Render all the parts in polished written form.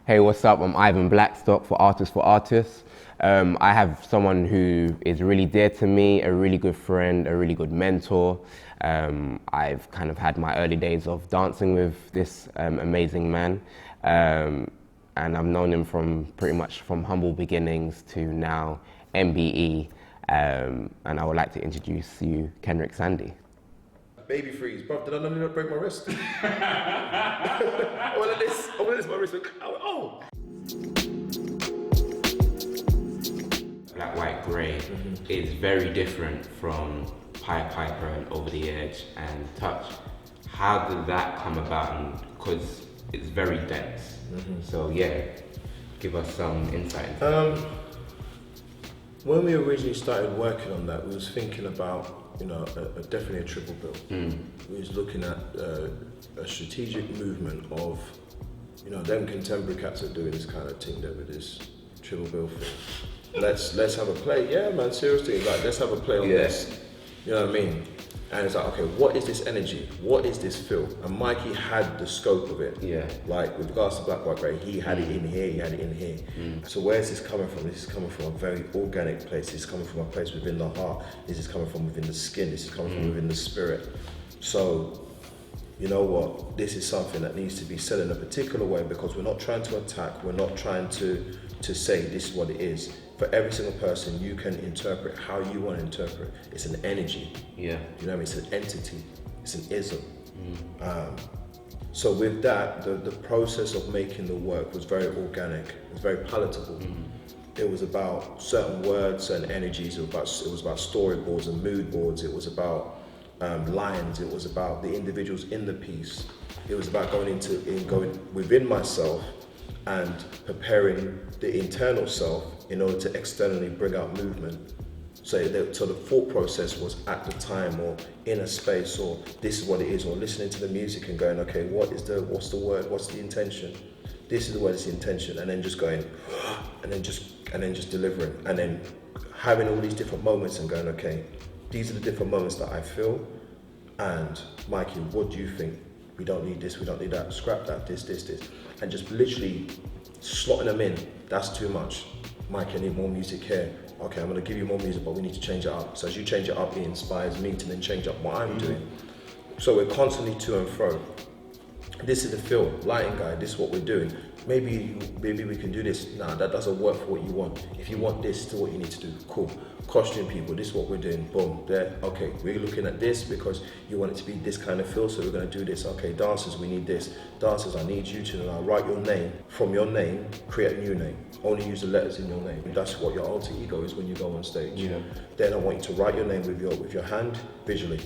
Hey, what's up? I'm Ivan Blackstock for Artists. I have someone who is really dear to me, a really good friend, a really good mentor. I've kind of had my early days of dancing with this amazing man. And I've known him from pretty much from humble beginnings to now MBE. And I would like to introduce you, Kenricks Andy. Baby freeze, bro. Did I not break my wrist? I wanted this, my wrist. Oh! Blak Whyte Gray is very different from Piper and Over the Edge and Touch. How did that come about? Because it's very dense. So yeah, give us some insight. When we originally started working on that, we was thinking about, definitely a triple bill. We was looking at a strategic movement of, them contemporary cats are doing this kind of thing there with this triple bill thing. Let's have a play. Yeah, man, seriously, like let's have a play on this. You know what I mean? And it's like, okay, what is this energy? What is this feel? And Mikey had the scope of it. Yeah. Like with regards to Blak Whyte Gray, he had it in here, he had it in here. So where is this coming from? This is coming from a very organic place. This is coming from a place within the heart. This is coming from within the skin. This is coming from within the spirit. So, you know what? This is something that needs to be said in a particular way because we're not trying to attack. We're not trying to say this is what it is. For every single person, you can interpret how you want to interpret. It's an energy. Yeah. You know what I mean? It's an entity. It's an ism. So with that, the process of making the work was very organic. It was very palatable. It was about certain words, certain energies. It was about storyboards and mood boards. It was about lines. It was about the individuals in the piece. It was about going within myself and preparing the internal self in order to externally bring out movement. So the thought process was at the time or in a space or this is what it is, or listening to the music and going, okay, what's the word, what's the intention? This is the word, it's the intention, and then just going, and then just delivering, and then having all these different moments and going, okay, these are the different moments that I feel, and Mikey, what do you think? We don't need this, we don't need that, scrap that, this, and just literally slotting them in. That's too much. Mike, I need more music here. Okay, I'm gonna give you more music, but we need to change it up. So as you change it up, it inspires me to then change up what I'm doing. So we're constantly to and fro. This is the feel, lighting guy, this is what we're doing. Maybe we can do this. Nah, that doesn't work for what you want. If you want this, this is what you need to do. Cool. Costume people, this is what we're doing. Boom, there. Okay, we're looking at this because you want it to be this kind of feel, so we're gonna do this. Okay, dancers, we need this. Dancers, I need you to now write your name. From your name, create a new name. Only use the letters in your name. That's what your alter ego is when you go on stage. Yeah. Then I want you to write your name with your hand visually.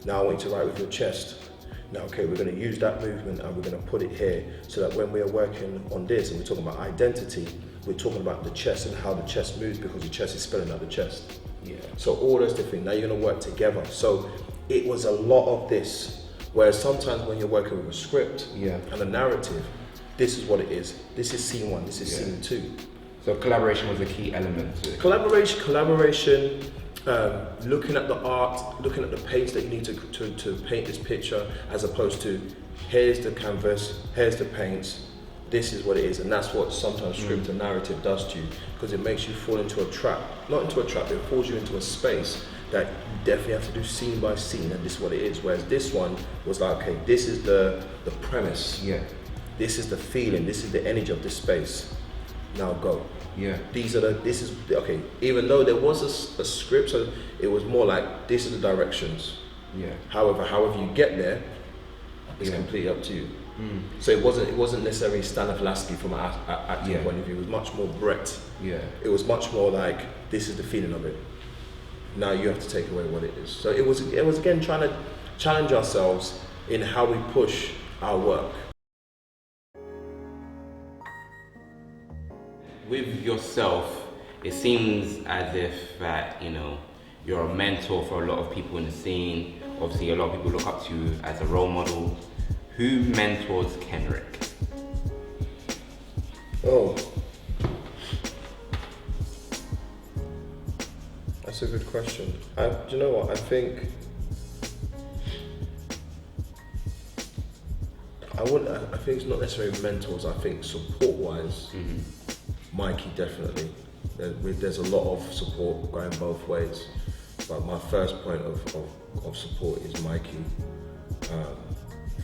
Now I want you to write with your chest. Now, okay, we're going to use that movement and we're going to put it here so that when we are working on this and we're talking about identity, we're talking about the chest and how the chest moves because the chest is spelling out the chest. Yeah. So all those different, now you're going to work together. So it was a lot of this, whereas sometimes when you're working with a script and a narrative, this is what it is. This is scene one, this is scene two. So collaboration was a key element to it. Collaboration, looking at the art, looking at the paints that you need to paint this picture, as opposed to here's the canvas, here's the paints, this is what it is. And that's what sometimes script and narrative does to you, because it makes you fall into a trap. Not into a trap, it pulls you into a space that you definitely have to do scene by scene, and this is what it is. Whereas this one was like, okay, this is the premise. Yeah. This is the feeling, this is the energy of this space. Now go. Yeah. Okay, even though there was a script, so it was more like, this is the directions. Yeah. However you get there, it's completely up to you. So it wasn't necessarily Stanislavski from an acting point of view. It was much more Brett. Yeah. It was much more like, this is the feeling of it. Now you have to take away what it is. So it was again trying to challenge ourselves in how we push our work. With yourself, it seems as if that, you're a mentor for a lot of people in the scene. Obviously, a lot of people look up to you as a role model. Who mentors Kenrick? Oh, that's a good question. Do you know what? I think I think it's not necessarily mentors. I think support-wise, Mikey definitely. There's a lot of support going both ways, but my first point of support is Mikey.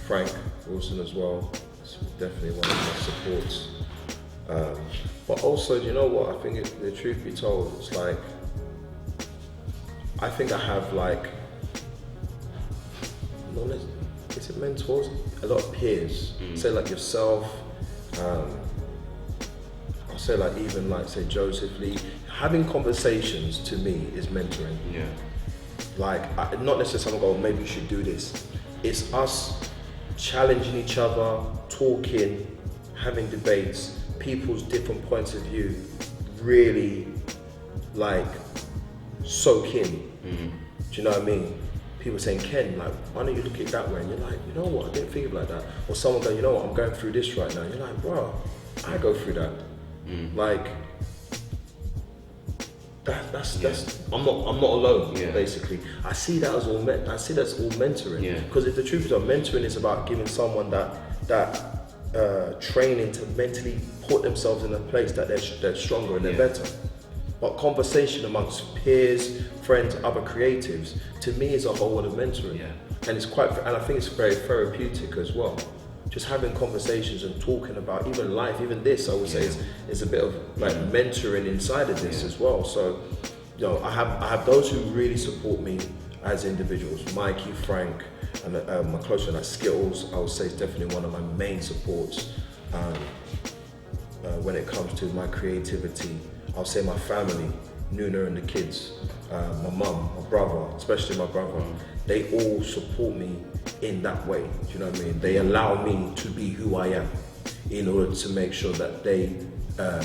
Frank Wilson as well. It's definitely one of my supports. But also, you know what? I think the truth be told, it's like I think I have like. Is it mentors? A lot of peers. Say like yourself. I'll say like even like say Joseph Lee. Having conversations to me is mentoring. Yeah. Like not necessarily someone go, maybe you should do this. It's us challenging each other, talking, having debates, people's different points of view, really like soak in. Do you know what I mean? People saying, Ken, like, why don't you look at it that way? And you're like, you know what, I didn't think of it like that. Or someone going, you know what, I'm going through this right now. You're like, bro, I go through that. Like, that's I'm not alone, basically. I see that as all mentoring. Because if the truth is, mentoring is about giving someone that training to mentally put themselves in a place that they're stronger and they're better. But conversation amongst peers, friends, other creatives, to me is a whole lot of mentoring. And I think it's very therapeutic as well. Just having conversations and talking about even life, even this, I would say is a bit of like mentoring inside of this as well. So, you know, I have those who really support me as individuals. Mikey, Frank, and my close friend like Skittles, I would say is definitely one of my main supports when it comes to my creativity. I'll say my family, Nuna and the kids, my mum, my brother, especially my brother, they all support me in that way. Do you know what I mean? They allow me to be who I am in order to make sure that they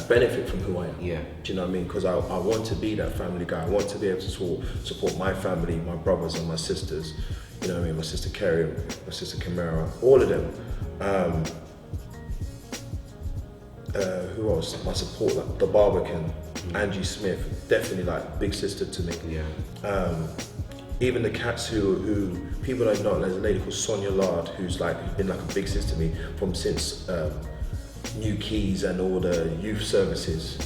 benefit from who I am. Do you know what I mean? Because I want to be that family guy. I want to be able to support my family, my brothers and my sisters. You know what I mean? My sister Carrie, my sister Camara, all of them. Who else? My support, like the Barbican, Angie Smith, definitely like big sister to me. Even the cats who people don't know, there's a lady called Sonia Lard who's been like a big sister to me from since New Keys and all the youth services.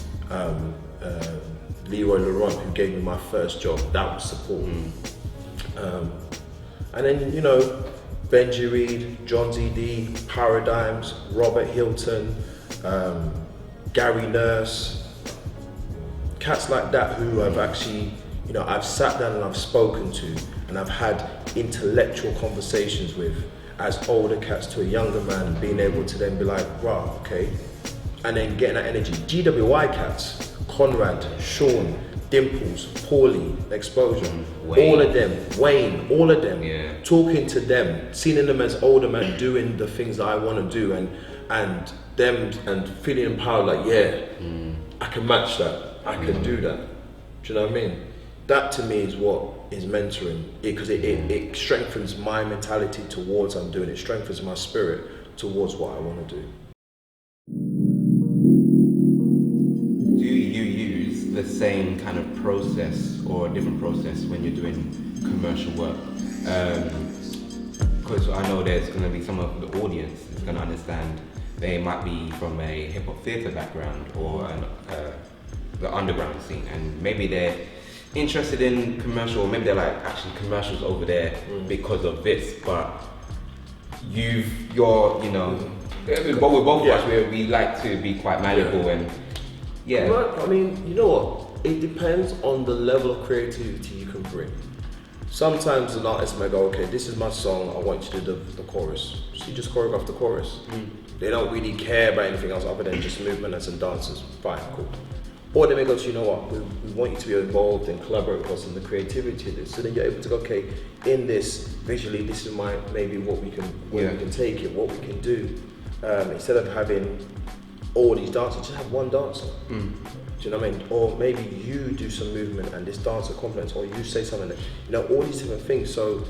Leroy Laurent, who gave me my first job, that was support. And then, you know, Benji Reed, John ZD, Paradigms, Robert Hilton, Gary Nurse, cats like that who I've actually, you know, I've sat down and I've spoken to and I've had intellectual conversations with as older cats to a younger man, and being able to then be like, wow, okay, and then getting that energy. GWI cats, Conrad, Sean, Dimples, Paulie, Exposure, all of them, Wayne, all of them, talking to them, seeing them as older men doing the things that I want to do, and them and feeling empowered, like, I can match that, I can do that. Do you know what I mean? That to me is what is mentoring, because it strengthens my mentality towards what I'm doing, it strengthens my spirit towards what I want to do. Do you use the same kind of process or a different process when you're doing commercial work? Because I know there's going to be some of the audience that's going to understand they might be from a hip-hop theatre background or the underground scene, and maybe they're interested in commercial, or maybe they're like, actually commercials over there because of this, but you're, you know, but with both of us, we like to be quite malleable and Well, I mean, you know what? It depends on the level of creativity you can bring. Sometimes an artist might go, okay, this is my song, I want you to do the chorus. So you just choreograph the chorus. They don't really care about anything else other than just movement and some dances. Fine, cool. Or they may go to, you know what, we want you to be involved and collaborate with us in the creativity of this. So then you're able to go, okay, in this, visually, this is maybe what we can, where we can take it, what we can do. Instead of having all these dancers, just have one dancer. Do you know what I mean? Or maybe you do some movement and this dancer complements, or you say something, you know, all these different things. So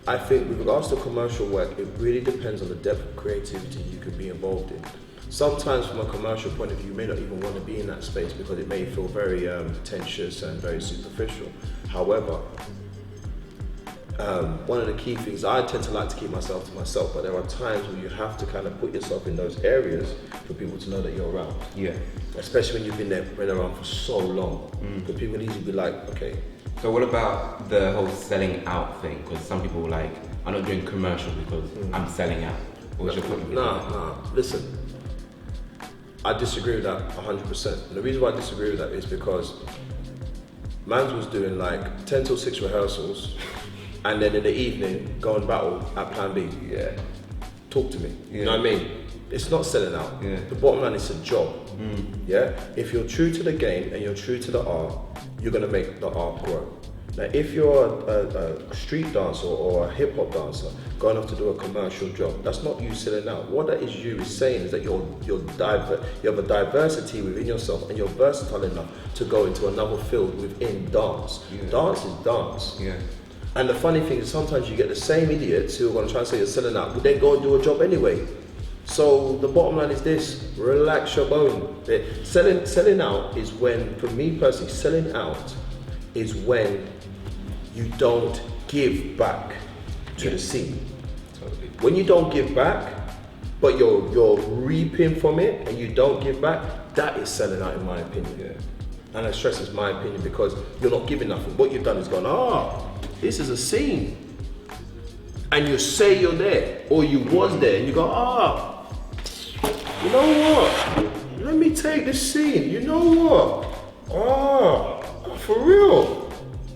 I think with regards to commercial work, it really depends on the depth of creativity you can be involved in. Sometimes from a commercial point of view, you may not even want to be in that space because it may feel very pretentious and very superficial. However, one of the key things, I tend to like to keep myself to myself, but there are times where you have to kind of put yourself in those areas for people to know that you're around. Yeah. Especially when you've been around for so long. Because people can easily be like, okay. So what about the whole selling out thing? Because some people are like, I'm not doing commercial because I'm selling out. What's your point of view? Nah, listen. I disagree with that 100%. And the reason why I disagree with that is because Mans was doing like 10 till 6 rehearsals and then in the evening go and battle at Plan B. Yeah. Talk to me. Yeah. You know what I mean? It's not selling out. Yeah. The bottom line is a job. Yeah? If you're true to the game and you're true to the art, you're gonna make the art grow. Now, if you're a street dancer or a hip hop dancer going off to do a commercial job, that's not you selling out. What that is you is saying is that you have a diversity within yourself and you're versatile enough to go into another field within dance. Yeah. Dance is dance. Yeah. And the funny thing is sometimes you get the same idiots who are going to try and say you're selling out, but then go and do a job anyway. So the bottom line is this: relax your bone. Selling out is when, for me personally, selling out is when you don't give back to the scene. Totally. When you don't give back, but you're reaping from it and you don't give back, that is selling out in my opinion. Yeah. And I stress it's my opinion because you're not giving nothing. What you've done is gone, this is a scene. And you say you're there, or you was there, and you go, you know what? Let me take this scene. You know what? For real.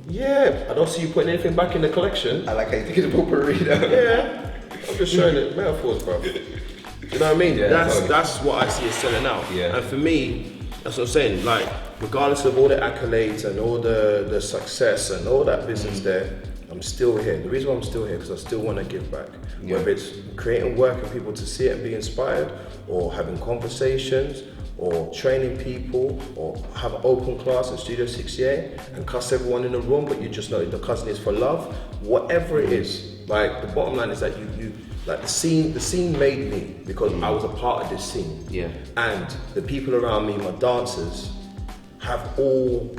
Yeah, I don't see you putting anything back in the collection. I like how you think it's a potpourri. Yeah, I'm just showing it metaphors, bro. You know what I mean? Yeah, that's what I see as selling out. Yeah. And for me, that's what I'm saying. Like, regardless of all the accolades and all the success and all that business there, I'm still here. The reason why I'm still here because I still want to give back. Yeah. Whether it's creating work for people to see it and be inspired, or having conversations, or training people, or have an open class at Studio 68 and cuss everyone in the room, but you just know the cussing is for love. Whatever it is, like the bottom line is that you like the scene made me because I was a part of this scene. Yeah. And the people around me, my dancers, have all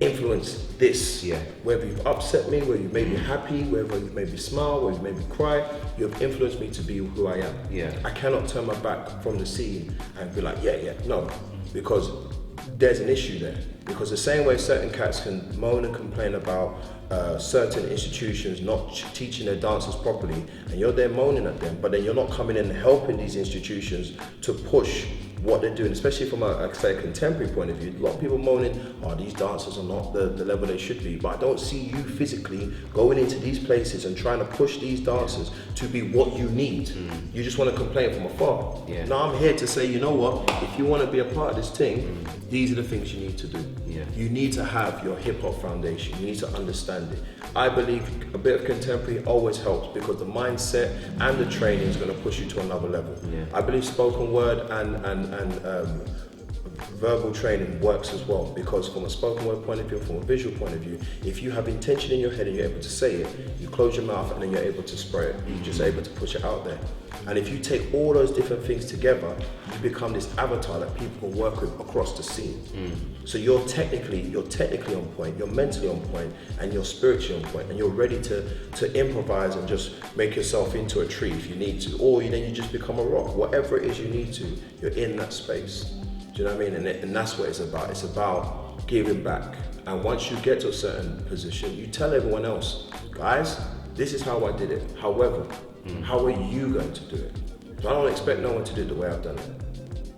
influenced this. Yeah. Whether you've upset me, whether you've made me happy, whether you've made me smile, whether you've made me cry, you have influenced me to be who I am. Yeah. I cannot turn my back from the scene and be like, no, because there's an issue there. Because the same way certain cats can moan and complain about certain institutions not teaching their dancers properly, and you're there moaning at them, but then you're not coming in and helping these institutions to push what they're doing, especially from a contemporary point of view. A lot of people moaning, these dancers are not the level they should be, but I don't see you physically going into these places and trying to push these dancers to be what you need. You just want to complain from afar. Yeah. Now I'm here to say, you know what, if you want to be a part of this thing, these are the things you need to do. Yeah. You need to have your hip hop foundation, you need to understand it. I believe a bit of contemporary always helps because the mindset and the training is going to push you to another level. Yeah. I believe spoken word and verbal training works as well, because from a spoken word point of view, from a visual point of view, if you have intention in your head and you're able to say it, you close your mouth and then you're able to spray it. You're just able to push it out there. And if you take all those different things together, you become this avatar that people can work with across the scene. So you're technically on point, you're mentally on point, and you're spiritually on point, and you're ready to improvise and just make yourself into a tree if you need to, or then you just become a rock. Whatever it is you need to, you're in that space. Do you know what I mean? And that's what it's about. It's about giving back. And once you get to a certain position, you tell everyone else, guys, this is how I did it. However, how are you going to do it? So I don't expect no one to do it the way I've done it.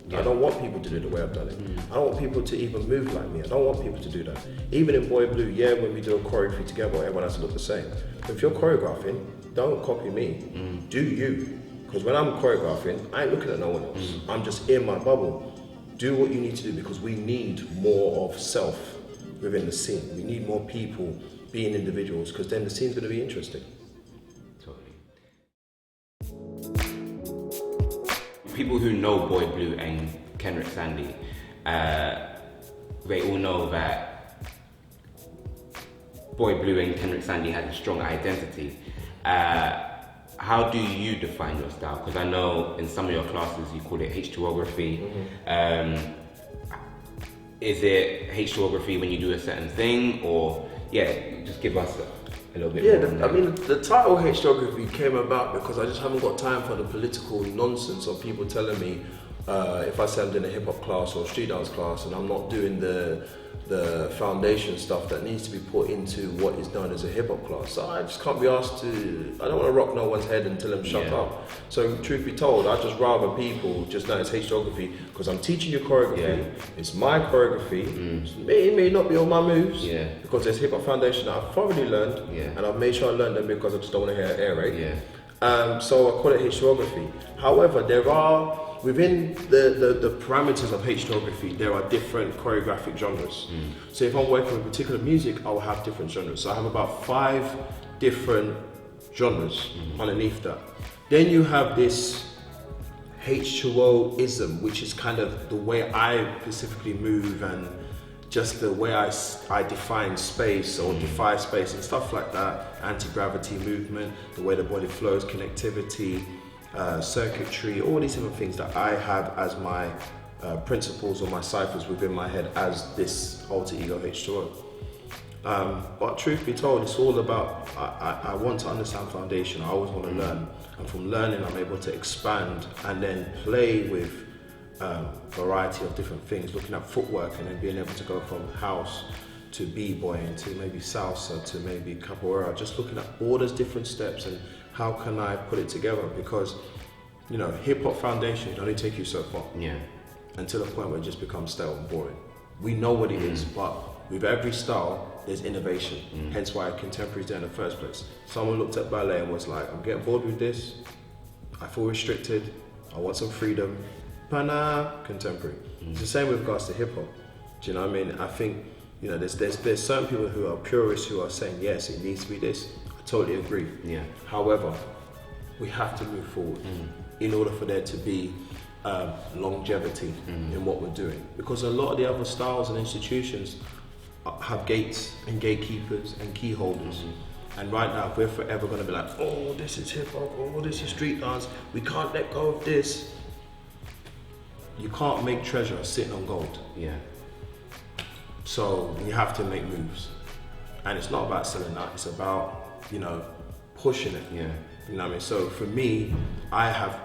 Yeah. I don't want people to do it the way I've done it. I don't want people to even move like me. I don't want people to do that. Even in Boy Blue, when we do a choreography together, everyone has to look the same. But if you're choreographing, don't copy me. Do you. Because when I'm choreographing, I ain't looking at no one else. I'm just in my bubble. Do what you need to do, because we need more of self within the scene. We need more people being individuals, because then the scene's going to be interesting. Totally. People who know Boy Blue and Kenrick Sandy, they all know that Boy Blue and Kenrick Sandy has a strong identity. How do you define your style? Because I know in some of your classes you call it H2ography. Is it H2ography when you do a certain thing, or just give us a little bit Yeah, more? I mean, the title H Geography came about because I just haven't got time for the political nonsense of people telling me if I say I'm doing a hip hop class or a street dance class and I'm not doing the foundation stuff that needs to be put into what is known as a hip hop class. So I just can't be asked to, I don't want to rock no one's head and tell them shut up. So truth be told, I just rather people just know it's H Geography because I'm teaching you choreography. It's my choreography. It may not be all my moves because there's hip hop foundation that I've thoroughly learned and I've made sure I learned them because I just don't want to hear air raid. So I call it H Geography. However, there are within the parameters of H Geography, there are different choreographic genres. So if I'm working with particular music, I will have different genres. So I have about 5 different genres underneath that. Then you have this H2O-ism, which is kind of the way I specifically move and just the way I define space or defy space and stuff like that. Anti-gravity movement, the way the body flows, connectivity, circuitry, all these different things that I have as my principles or my ciphers within my head as this alter ego H2O. But truth be told, it's all about, I want to understand foundation, I always want to learn. And from learning, I'm able to expand and then play with variety of different things, looking at footwork and then being able to go from house to b-boying to maybe salsa to maybe capoeira, just looking at all those different steps and how can I put it together? Because, you know, hip hop foundation can only take you so far. Until a point where it just becomes stale and boring. We know what it is, but with every style, there's innovation. Hence why contemporary's there in the first place. Someone looked at ballet and was like, I'm getting bored with this. I feel restricted. I want some freedom. Pana, contemporary. It's the same with regards to hip hop. Do you know what I mean? I think, you know, there's certain people who are purists who are saying, yes, it needs to be this. I totally agree. However, we have to move forward in order for there to be longevity in what we're doing. Because a lot of the other styles and institutions have gates and gatekeepers and key holders. And right now, if we're forever going to be like, oh, this is hip hop, oh, this is street dance, we can't let go of this. You can't make treasure sitting on gold. So you have to make moves. And it's not about selling that, it's about, you know, pushing it. You know what I mean? So for me, I've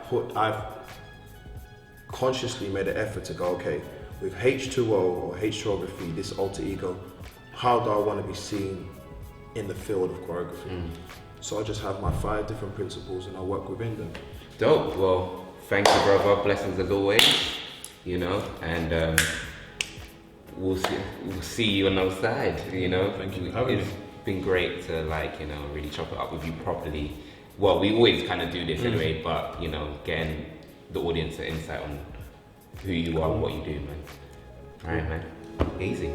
consciously made an effort to go, okay, with H2O or H Geography, this alter ego, how do I want to be seen in the field of choreography? So I just have my 5 different principles and I work within them. Dope. Well, thank you, brother. Blessings as always. You know, and we'll see you on the other side. You know, thank you for having me. It's been great to, like, you know, really chop it up with you properly. Well, we always kind of do this anyway, but, you know, getting the audience an insight on who you are and what you do, man. All right, man. Easy.